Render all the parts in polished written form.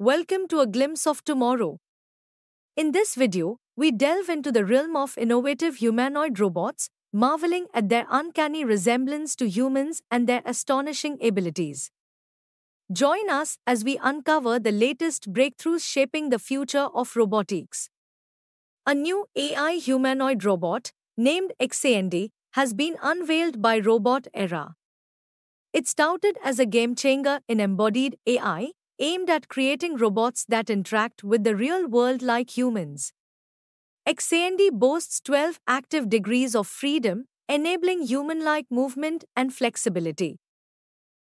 Welcome to a glimpse of tomorrow. In this video, we delve into the realm of innovative humanoid robots, marveling at their uncanny resemblance to humans and their astonishing abilities. Join us as we uncover the latest breakthroughs shaping the future of robotics. A new AI humanoid robot, named Xandi, has been unveiled by Robot Era. It's touted as a game-changer in embodied AI, aimed at creating robots that interact with the real world like humans. Xandi boasts 12 active degrees of freedom, enabling human-like movement and flexibility.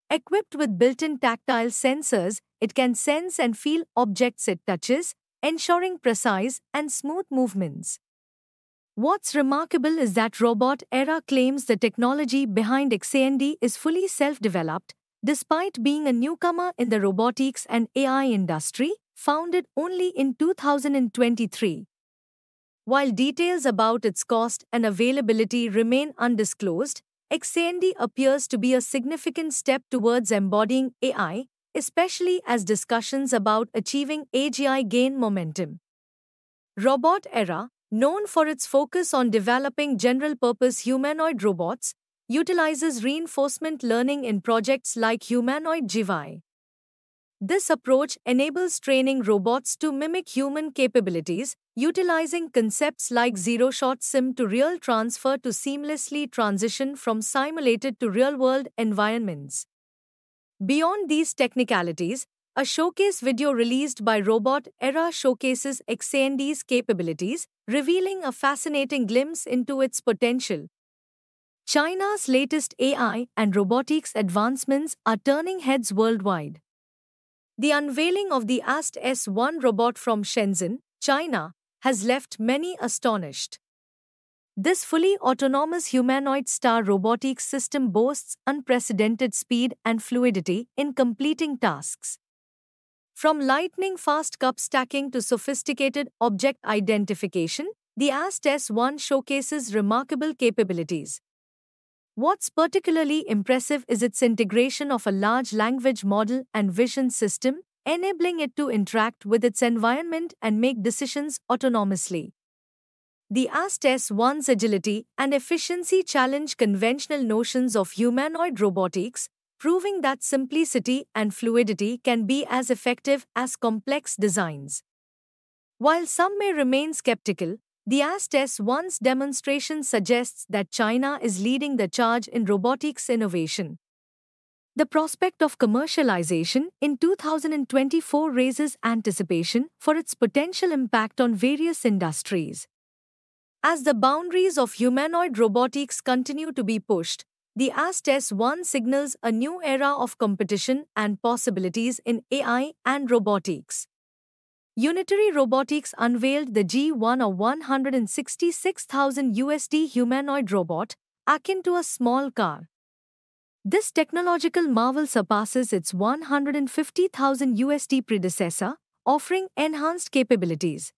Equipped with built-in tactile sensors, it can sense and feel objects it touches, ensuring precise and smooth movements. What's remarkable is that Robot Era claims the technology behind Xandi is fully self-developed, despite being a newcomer in the robotics and AI industry, founded only in 2023. While details about its cost and availability remain undisclosed, Xandi appears to be a significant step towards embodying AI, especially as discussions about achieving AGI gain momentum. Robot Era, known for its focus on developing general-purpose humanoid robots, utilizes reinforcement learning in projects like Humanoid GY. This approach enables training robots to mimic human capabilities, utilizing concepts like zero-shot sim to real transfer to seamlessly transition from simulated to real-world environments. Beyond these technicalities, a showcase video released by Robot Era showcases Xandi's capabilities, revealing a fascinating glimpse into its potential. China's latest AI and robotics advancements are turning heads worldwide. The unveiling of the AST S1 robot from Shenzhen, China, has left many astonished. This fully autonomous humanoid star robotics system boasts unprecedented speed and fluidity in completing tasks. From lightning-fast cup stacking to sophisticated object identification, the AST S1 showcases remarkable capabilities. What's particularly impressive is its integration of a large language model and vision system, enabling it to interact with its environment and make decisions autonomously. The AST S1's agility and efficiency challenge conventional notions of humanoid robotics, proving that simplicity and fluidity can be as effective as complex designs. While some may remain skeptical, the AST S1's demonstration suggests that China is leading the charge in robotics innovation. The prospect of commercialization in 2024 raises anticipation for its potential impact on various industries. As the boundaries of humanoid robotics continue to be pushed, the AST S1 signals a new era of competition and possibilities in AI and robotics. Unitary Robotics unveiled the G1, a $166,000 humanoid robot, akin to a small car. This technological marvel surpasses its $150,000 predecessor, offering enhanced capabilities.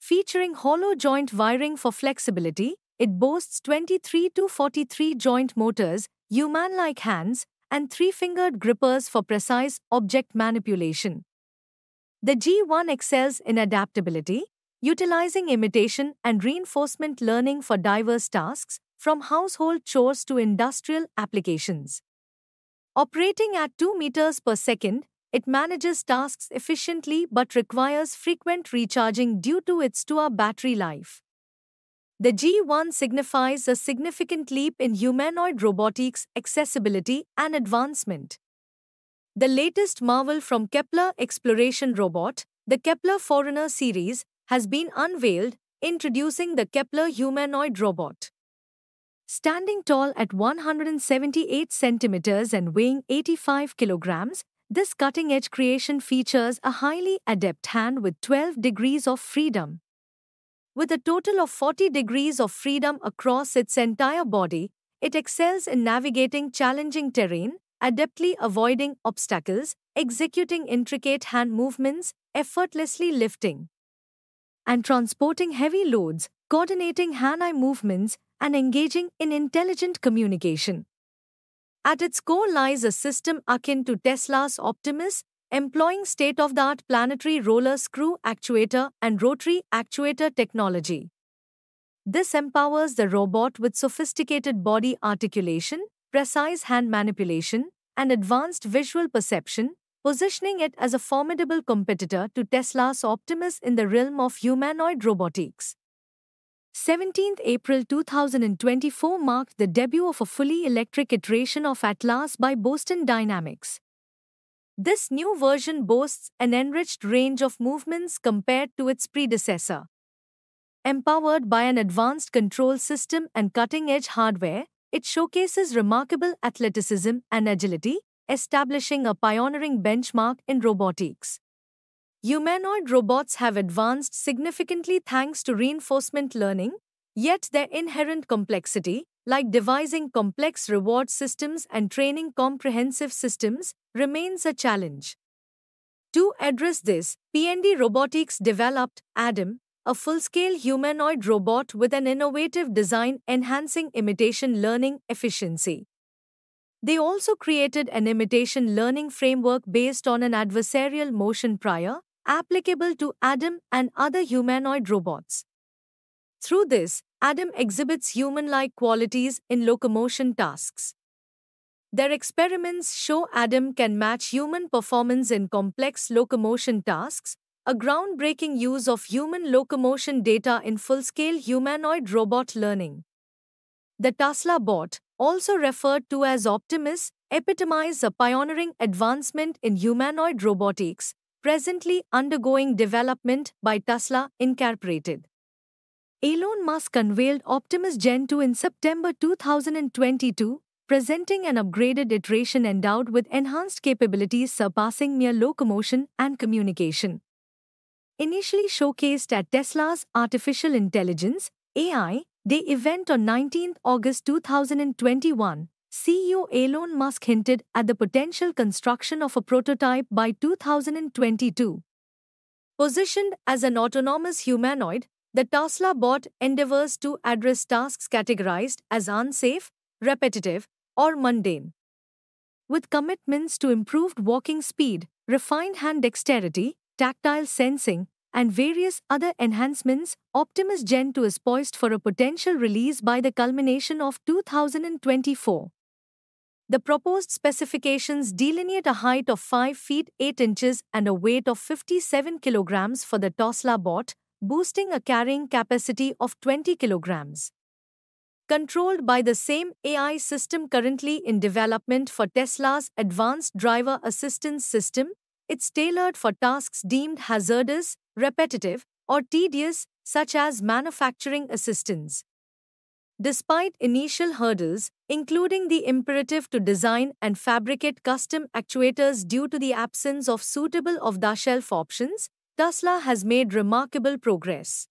Featuring hollow joint wiring for flexibility, it boasts 23 to 43 joint motors, human-like hands, and three-fingered grippers for precise object manipulation. The G1 excels in adaptability, utilizing imitation and reinforcement learning for diverse tasks, from household chores to industrial applications. Operating at 2 meters per second, it manages tasks efficiently but requires frequent recharging due to its 2-hour battery life. The G1 signifies a significant leap in humanoid robotics accessibility and advancement. The latest marvel from Kepler Exploration Robot, the Kepler Forerunner series, has been unveiled, introducing the Kepler humanoid robot. Standing tall at 178 centimeters and weighing 85 kilograms, this cutting-edge creation features a highly adept hand with 12 degrees of freedom. With a total of 40 degrees of freedom across its entire body, it excels in navigating challenging terrain, adeptly avoiding obstacles, executing intricate hand movements, effortlessly lifting and transporting heavy loads, coordinating hand-eye movements, and engaging in intelligent communication. At its core lies a system akin to Tesla's Optimus, employing state-of-the-art planetary roller screw actuator and rotary actuator technology. This empowers the robot with sophisticated body articulation, precise hand manipulation, and advanced visual perception, positioning it as a formidable competitor to Tesla's Optimus in the realm of humanoid robotics. 17th April 2024 marked the debut of a fully electric iteration of Atlas by Boston Dynamics. This new version boasts an enriched range of movements compared to its predecessor. Empowered by an advanced control system and cutting-edge hardware, it showcases remarkable athleticism and agility, establishing a pioneering benchmark in robotics. Humanoid robots have advanced significantly thanks to reinforcement learning, yet their inherent complexity, like devising complex reward systems and training comprehensive systems, remains a challenge. To address this, P&D Robotics developed Adam, a full-scale humanoid robot with an innovative design enhancing imitation learning efficiency. They also created an imitation learning framework based on an adversarial motion prior, applicable to Adam and other humanoid robots. Through this, Adam exhibits human-like qualities in locomotion tasks. Their experiments show Adam can match human performance in complex locomotion tasks, a groundbreaking use of human locomotion data in full-scale humanoid robot learning. The Tesla bot, also referred to as Optimus, epitomizes a pioneering advancement in humanoid robotics, presently undergoing development by Tesla Incorporated. Elon Musk unveiled Optimus Gen 2 in September 2022, presenting an upgraded iteration endowed with enhanced capabilities surpassing mere locomotion and communication. Initially showcased at Tesla's Artificial Intelligence (AI) Day event on 19 August 2021, CEO Elon Musk hinted at the potential construction of a prototype by 2022. Positioned as an autonomous humanoid, the Tesla bot endeavors to address tasks categorized as unsafe, repetitive, or mundane. With commitments to improved walking speed, refined hand dexterity, tactile sensing, and various other enhancements, Optimus Gen 2 is poised for a potential release by the culmination of 2024. The proposed specifications delineate a height of 5 feet 8 inches and a weight of 57 kilograms for the Tesla bot, boosting a carrying capacity of 20 kilograms. Controlled by the same AI system currently in development for Tesla's Advanced Driver Assistance System, it's tailored for tasks deemed hazardous, repetitive, or tedious, such as manufacturing assistance. Despite initial hurdles, including the imperative to design and fabricate custom actuators due to the absence of suitable off-the-shelf options, Tesla has made remarkable progress.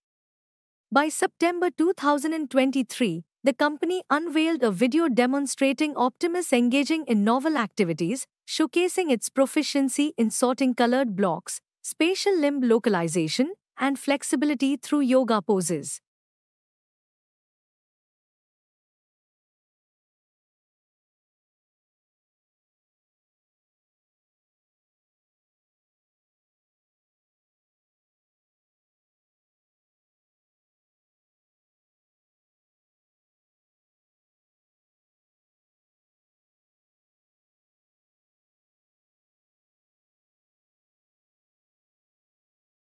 By September 2023, the company unveiled a video demonstrating Optimus engaging in novel activities, showcasing its proficiency in sorting colored blocks, spatial limb localization, and flexibility through yoga poses.